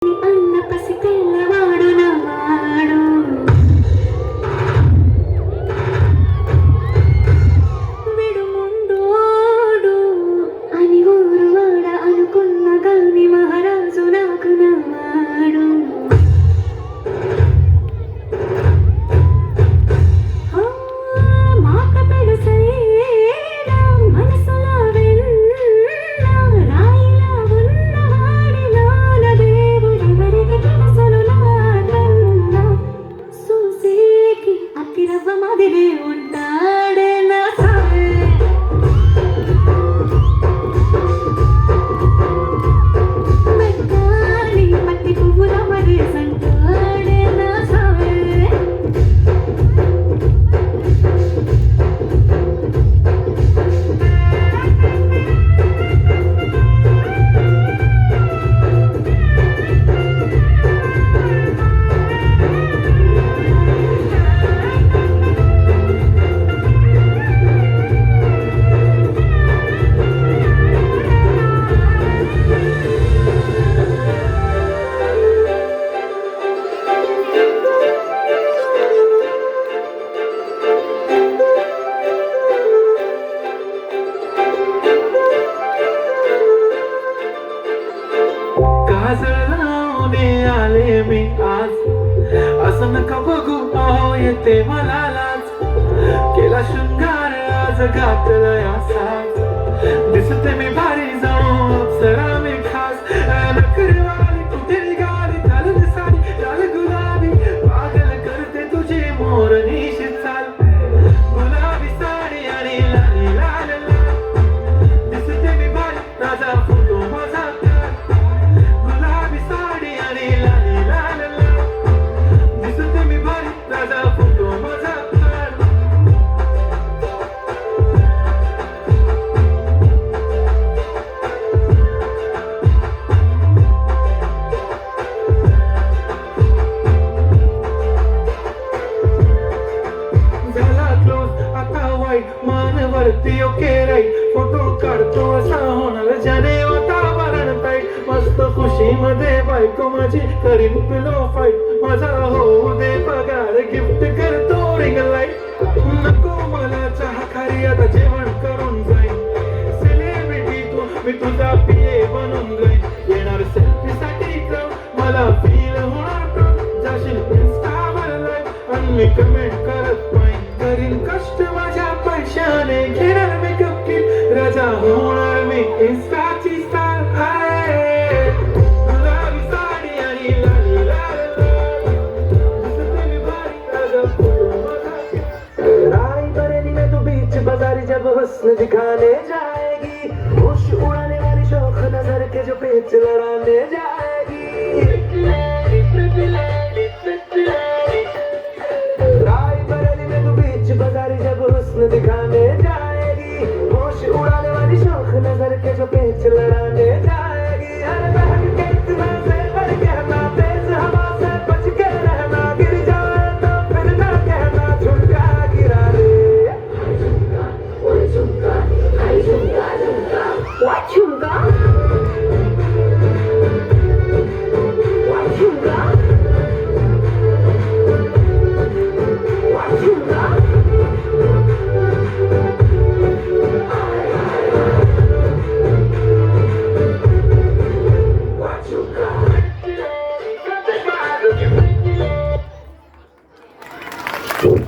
అన్న పసి పిల్లవాడు నవ్వాడు. విడు ముండోడు అని ఊరు వాడ అనుకున్న గాని మహారాజు నాకు నవ్వాడు. మాట పెడసైనా మనసులో వెన్న రాయిలా ఉన్నవాడిలోన దేవుడెవరికి తెలుసును నాకన్నా. చూసేకి అతిరవ్వ మాదిరే ఉంటాడే నా సామే. మెత్తాని పత్తి పువ్వుల మరేసంటాడే నా సామే. काजळावने आले मी आज, असं नका बघू अहो येते मला लाज. केला शृंगार आज घातलाय असाच, दिसते मी भारी जाऊन अप्सरा मी खास. नखरेवाली कुठे निघाली चालत साडी लाल गुलाबी, पागल करते तुझी मोरनीशी चाल. गुलाबी साडी आणि लाली लाल लाल, दिसते मी भारी राजा फोटो माझा. गुलाबी साडी आणि लाली लाल लाल, दिसते मी भारी राजा फोटो माझा. झाला क्लोज आता वाईट मानवरती ओके राईट, फोटो काढतो असा होणार ज्याने वातावरण टाईट. मस्त खुशीमध्ये बायको माझी करीन पिलो फाईट, माझा होऊ दे पगार गिफ्ट करतो रिंग लाईट. नको मला चहा खारी आता जेवण करून जाईन, सेलिब्रिटी तू मी तुझा पिये बनून जाईन. येणार सेल्फी साठी क्राऊड मला फील होणार, जाशील इंस्टावर लाईव्ह आणि मी कमेंट